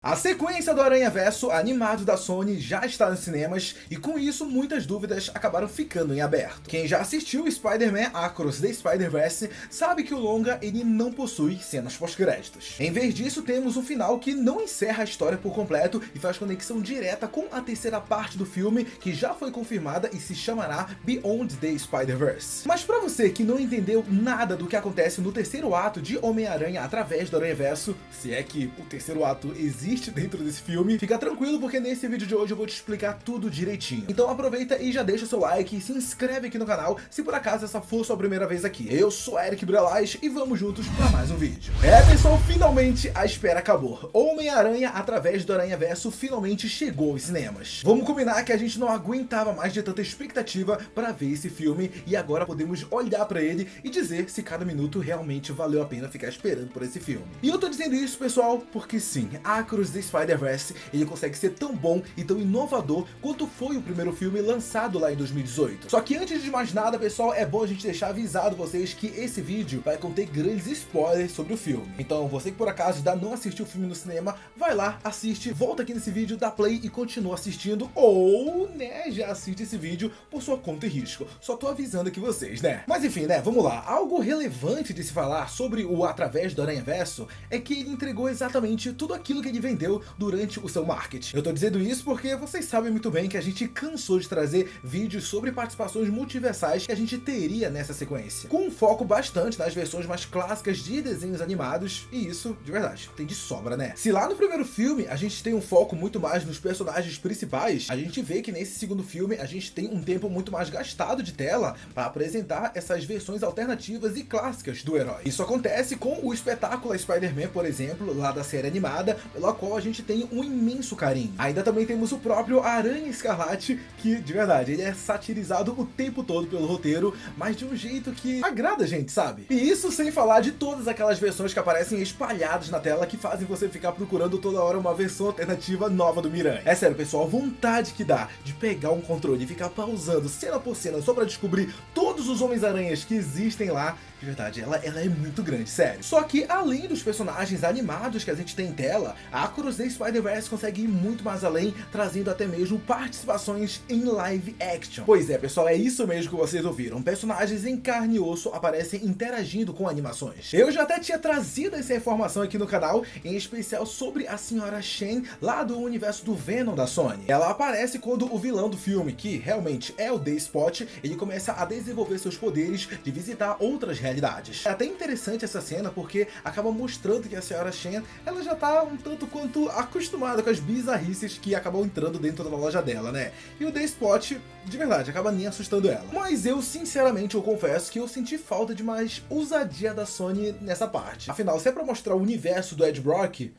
A sequência do Aranhaverso animado da Sony já está nos cinemas e com isso muitas dúvidas acabaram ficando em aberto. Quem já assistiu Spider-Man Across the Spider-Verse sabe que o longa ele não possui cenas pós-créditos. Em vez disso temos um final que não encerra a história por completo e faz conexão direta com a terceira parte do filme que já foi confirmada e se chamará Beyond the Spider-Verse. Mas para você que não entendeu nada do que acontece no terceiro ato de Homem-Aranha através do Aranhaverso, se é que o terceiro ato existe dentro desse filme, fica tranquilo porque nesse vídeo de hoje eu vou te explicar tudo direitinho. Então aproveita e já deixa o seu like e se inscreve aqui no canal se por acaso essa for sua primeira vez aqui. Eu sou Eric Brelais e vamos juntos para mais um vídeo. Pessoal, finalmente a espera acabou. Homem-Aranha através do Aranhaverso finalmente chegou aos cinemas. Vamos combinar que a gente não aguentava mais de tanta expectativa para ver esse filme e agora podemos olhar para ele e dizer se cada minuto realmente valeu a pena ficar esperando por esse filme. E eu tô dizendo isso, pessoal, porque sim, Across the Spider-Verse ele consegue ser tão bom e tão inovador quanto foi o primeiro filme lançado lá em 2018. Só que antes de mais nada, pessoal, é bom a gente deixar avisado vocês que esse vídeo vai conter grandes spoilers sobre o filme. Então você que por acaso ainda não assistiu o filme no cinema, vai lá, assiste, volta aqui nesse vídeo, dá play e continua assistindo, ou, né, já assiste esse vídeo por sua conta e risco. Só tô avisando aqui vocês, né? Mas enfim, né, vamos lá. Algo relevante de se falar sobre o Através do Aranhaverso é que ele entregou exatamente tudo aquilo que ele vendeu durante o seu marketing. Eu tô dizendo isso porque vocês sabem muito bem que a gente cansou de trazer vídeos sobre participações multiversais que a gente teria nessa sequência, com um foco bastante nas versões mais clássicas de desenhos animados, e isso, de verdade, tem de sobra, né? Se lá no primeiro filme a gente tem um foco muito mais nos personagens principais, a gente vê que nesse segundo filme a gente tem um tempo muito mais gastado de tela para apresentar essas versões alternativas e clássicas do herói. Isso acontece com o espetáculo Spider-Man, por exemplo, lá da série animada, pela qual a gente tem um imenso carinho. Ainda também temos o próprio Aranha Escarlate, que, de verdade, ele é satirizado o tempo todo pelo roteiro, mas de um jeito que agrada a gente, sabe? E isso sem falar de todas aquelas versões que aparecem espalhadas na tela que fazem você ficar procurando toda hora uma versão alternativa nova do Miranha. É sério, pessoal, a vontade que dá de pegar um controle e ficar pausando cena por cena só pra descobrir todos os Homens-Aranhas que existem lá, de verdade, ela é muito grande, sério. Só que, além dos personagens animados que a gente tem em tela, a Across the Spider-Verse consegue ir muito mais além, trazendo até mesmo participações em live action. Pois é, pessoal, é isso mesmo que vocês ouviram. Personagens em carne e osso aparecem interagindo com animações. Eu já até tinha trazido essa informação aqui no canal, em especial sobre a Senhora Shen, lá do universo do Venom da Sony. Ela aparece quando o vilão do filme, que realmente é o The-Spot, ele começa a desenvolver seus poderes de visitar outras realidades. É até interessante essa cena porque acaba mostrando que a Senhora Shen, ela já tá um tanto quanto acostumada com as bizarrices que acabam entrando dentro da loja dela, né? E o The-Spot, de verdade, acaba nem assustando ela. Mas eu, sinceramente, eu confesso que eu senti falta de mais ousadia da Sony nessa parte. Afinal, se é pra mostrar o universo do Ed Brock,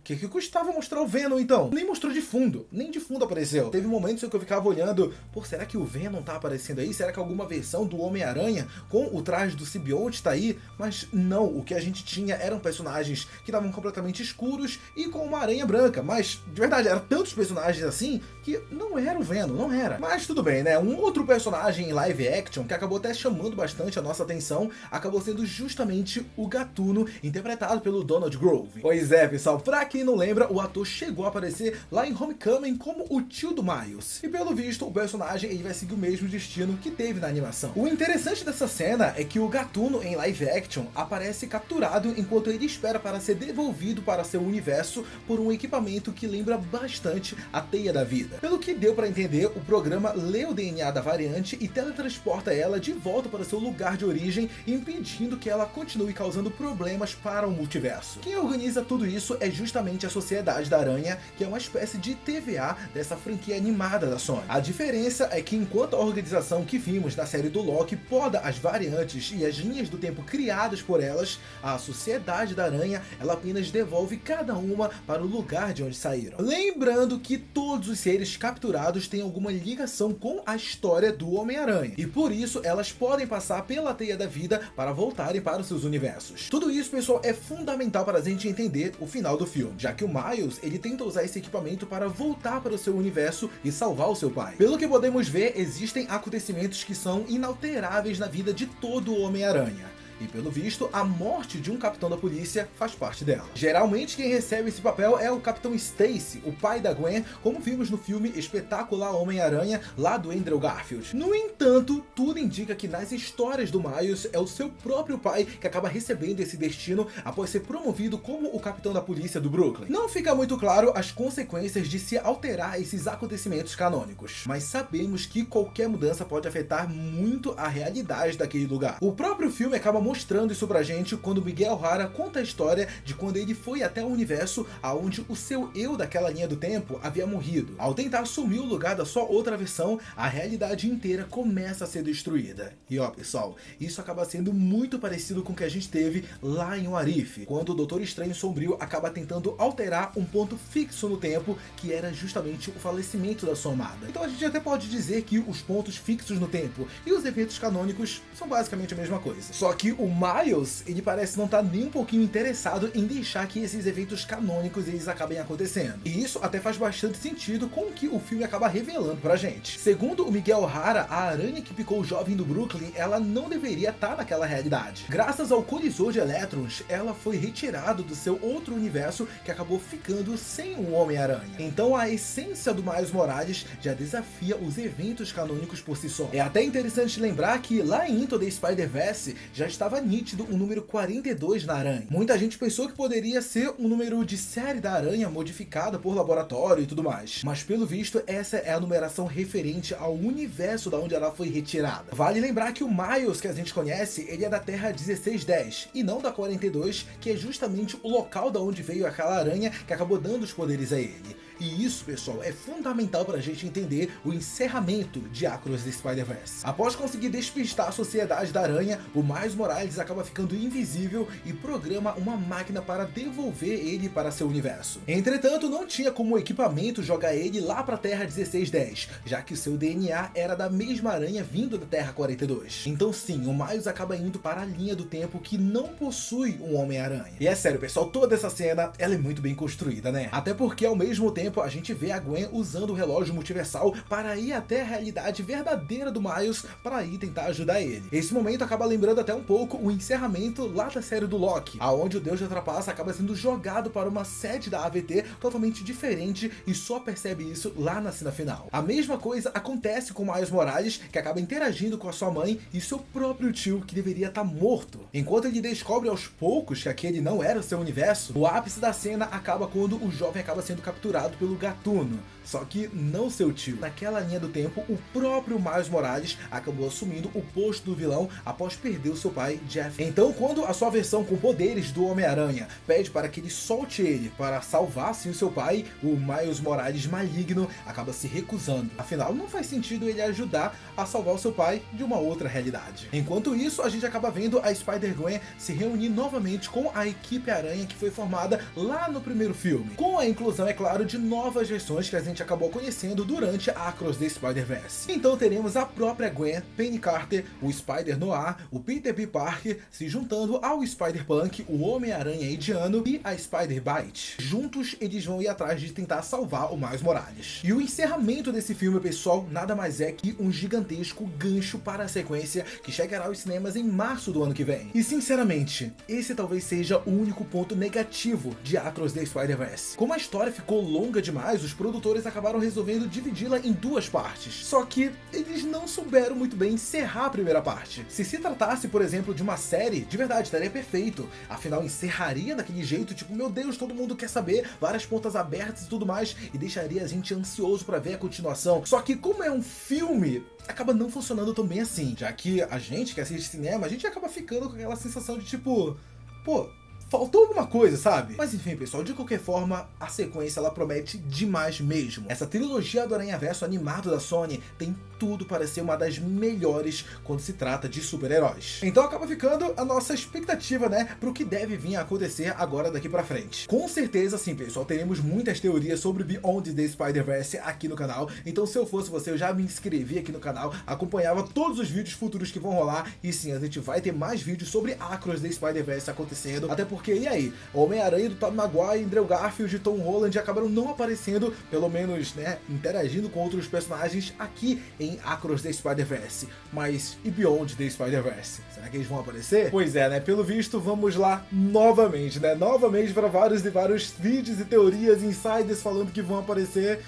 o que custava mostrar o Venom, então? Nem mostrou de fundo, nem de fundo apareceu. Teve momentos em que eu ficava olhando, pô, será que o Venom tá aparecendo aí? Será que alguma versão do Homem-Aranha com o traje do simbionte tá aí? Mas não, o que a gente tinha eram personagens que estavam completamente escuros e com uma aranha branca. Mas, de verdade, eram tantos personagens assim que não era o Venom, não era. Mas tudo bem, né? Um outro personagem em live action que acabou até chamando bastante a nossa atenção acabou sendo justamente o Gatuno, interpretado pelo Donald Grove. Pois é, pessoal, pra quem não lembra, o ator chegou a aparecer lá em Homecoming como o tio do Miles. E pelo visto, o personagem ele vai seguir o mesmo destino que teve na animação. O interessante dessa cena é que o Gatuno em live action aparece capturado enquanto ele espera para ser devolvido para seu universo por um equipamento que lembra bastante a Teia da Vida. Pelo que deu para entender, o programa lê o DNA da variante e teletransporta ela de volta para seu lugar de origem, impedindo que ela continue causando problemas para o multiverso. Quem organiza tudo isso é justamente a Sociedade da Aranha, que é uma espécie de TVA dessa franquia animada da Sony. A diferença é que enquanto a organização que vimos na série do Loki poda as variantes e as linhas do tempo criadas por elas, a Sociedade da Aranha, ela apenas devolve cada uma para o lugar de onde saíram. Lembrando que todos os seres capturados têm alguma ligação com a história do Homem-Aranha, e por isso elas podem passar pela Teia da Vida para voltarem para os seus universos. Tudo isso, pessoal, é fundamental para a gente entender o final do filme, já que o Miles ele tenta usar esse equipamento para voltar para o seu universo e salvar o seu pai. Pelo que podemos ver, existem acontecimentos que são inalteráveis na vida de todo o Homem-Aranha. e pelo visto, a morte de um capitão da polícia faz parte dela. Geralmente quem recebe esse papel é o Capitão Stacy, o pai da Gwen, como vimos no filme Espetacular Homem-Aranha, lá do Andrew Garfield. No entanto, tudo indica que nas histórias do Miles é o seu próprio pai que acaba recebendo esse destino após ser promovido como o capitão da polícia do Brooklyn. Não fica muito claro as consequências de se alterar esses acontecimentos canônicos, mas sabemos que qualquer mudança pode afetar muito a realidade daquele lugar. O próprio filme acaba mostrando isso pra gente quando Miguel O'Hara conta a história de quando ele foi até o universo aonde o seu eu daquela linha do tempo havia morrido. Ao tentar assumir o lugar da sua outra versão, a realidade inteira começa a ser destruída. E ó, pessoal, isso acaba sendo muito parecido com o que a gente teve lá em What If, quando o Doutor Estranho Sombrio acaba tentando alterar um ponto fixo no tempo, que era justamente o falecimento da sua amada. Então a gente até pode dizer que os pontos fixos no tempo e os eventos canônicos são basicamente a mesma coisa. Só que o Miles, ele parece não estar nem um pouquinho interessado em deixar que esses eventos canônicos eles acabem acontecendo. E isso até faz bastante sentido com o que o filme acaba revelando pra gente. Segundo o Miguel O'Hara, a aranha que picou o jovem do Brooklyn, ela não deveria estar naquela realidade. Graças ao colisor de elétrons, ela foi retirada do seu outro universo que acabou ficando sem o Homem-Aranha. Então a essência do Miles Morales já desafia os eventos canônicos por si só. É até interessante lembrar que lá em Into the Spider-Verse já estava nítido o número 42 na aranha. Muita gente pensou que poderia ser um número de série da aranha modificada por laboratório e tudo mais, mas pelo visto essa é a numeração referente ao universo da onde ela foi retirada. Vale lembrar que o Miles que a gente conhece, ele é da Terra 1610 e não da 42, que é justamente o local da onde veio aquela aranha que acabou dando os poderes a ele. E isso, pessoal, é fundamental para a gente entender o encerramento de Across the Spider-Verse. Após conseguir despistar a sociedade da aranha, o Miles Morales acaba ficando invisível e programa uma máquina para devolver ele para seu universo. Entretanto, não tinha como equipamento jogar ele lá para a Terra 1610, já que seu DNA era da mesma aranha vindo da Terra 42. Então sim, o Miles acaba indo para a linha do tempo que não possui um Homem-Aranha. E é sério, pessoal, toda essa cena, ela é muito bem construída, né? Até porque ao mesmo tempo a gente vê a Gwen usando o relógio multiversal para ir até a realidade verdadeira do Miles para ir tentar ajudar ele. Esse momento acaba lembrando até um pouco o encerramento lá da série do Loki, aonde o Deus da Trapaça acaba sendo jogado para uma sede da AVT totalmente diferente e só percebe isso lá na cena final. A mesma coisa acontece com o Miles Morales, que acaba interagindo com a sua mãe e seu próprio tio, que deveria estar morto. Enquanto ele descobre aos poucos que aquele não era o seu universo, o ápice da cena acaba quando o jovem acaba sendo capturado pelo Gatuno, só que não seu tio. Naquela linha do tempo, o próprio Miles Morales acabou assumindo o posto do vilão após perder o seu pai, Jeff. Então, quando a sua versão com poderes do Homem-Aranha pede para que ele solte ele para salvar sim o seu pai, o Miles Morales maligno acaba se recusando. Afinal, não faz sentido ele ajudar a salvar o seu pai de uma outra realidade. Enquanto isso, a gente acaba vendo a Spider-Gwen se reunir novamente com a equipe Aranha que foi formada lá no primeiro filme, com a inclusão, é claro, de novas versões que a gente acabou conhecendo durante Across the Spider-Verse. Então teremos a própria Gwen, Penny Carter, o Spider-Noir, o Peter B. Parker se juntando ao Spider-Punk, o Homem-Aranha indiano e a Spider-Bite. Juntos eles vão ir atrás de tentar salvar o Miles Morales. E o encerramento desse filme, pessoal, nada mais é que um gigantesco gancho para a sequência que chegará aos cinemas em março do ano que vem. E sinceramente, esse talvez seja o único ponto negativo de Across the Spider-Verse. Como a história ficou longa demais, os produtores acabaram resolvendo dividi-la em duas partes. Só que eles não souberam muito bem encerrar a primeira parte. Se tratasse, por exemplo, de uma série, de verdade, estaria perfeito. Afinal, encerraria daquele jeito, tipo, meu Deus, todo mundo quer saber, várias pontas abertas e tudo mais, e deixaria a gente ansioso pra ver a continuação. Só que como é um filme, acaba não funcionando tão bem assim, já que a gente que assiste cinema, a gente acaba ficando com aquela sensação de tipo, pô, faltou alguma coisa, sabe? Mas enfim, pessoal, de qualquer forma, a sequência ela promete demais mesmo. Essa trilogia do Aranhaverso animado da Sony tem tudo para ser uma das melhores quando se trata de super-heróis. Então acaba ficando a nossa expectativa, né, pro que deve vir a acontecer agora daqui pra frente. Com certeza, sim, pessoal, teremos muitas teorias sobre Beyond the Spider-Verse aqui no canal. Então se eu fosse você, eu já me inscrevia aqui no canal, acompanhava todos os vídeos futuros que vão rolar. E sim, a gente vai ter mais vídeos sobre Across the Spider-Verse acontecendo, até porque porque e aí? Homem-Aranha do Tobey Maguire, Andrew Garfield e Tom Holland acabaram não aparecendo, pelo menos, né, interagindo com outros personagens aqui em Across the Spider-Verse. Mas e Beyond the Spider-Verse? Será que eles vão aparecer? Pois é, né, pelo visto vamos lá novamente, né, novamente para vários e vários vídeos e teorias, insiders falando que vão aparecer.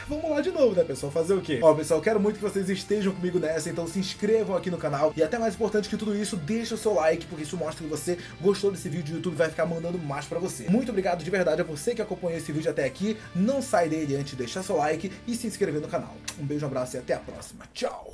Vamos lá de novo, né, pessoal? Fazer o quê? Ó, pessoal, quero muito que vocês estejam comigo nessa, então se inscrevam aqui no canal. E até mais importante que tudo isso, deixa o seu like, porque isso mostra que você gostou desse vídeo e o YouTube vai ficar mandando mais pra você. Muito obrigado de verdade a você que acompanhou esse vídeo até aqui. Não sai dele antes de deixar seu like e se inscrever no canal. Um beijo, um abraço e até a próxima. Tchau!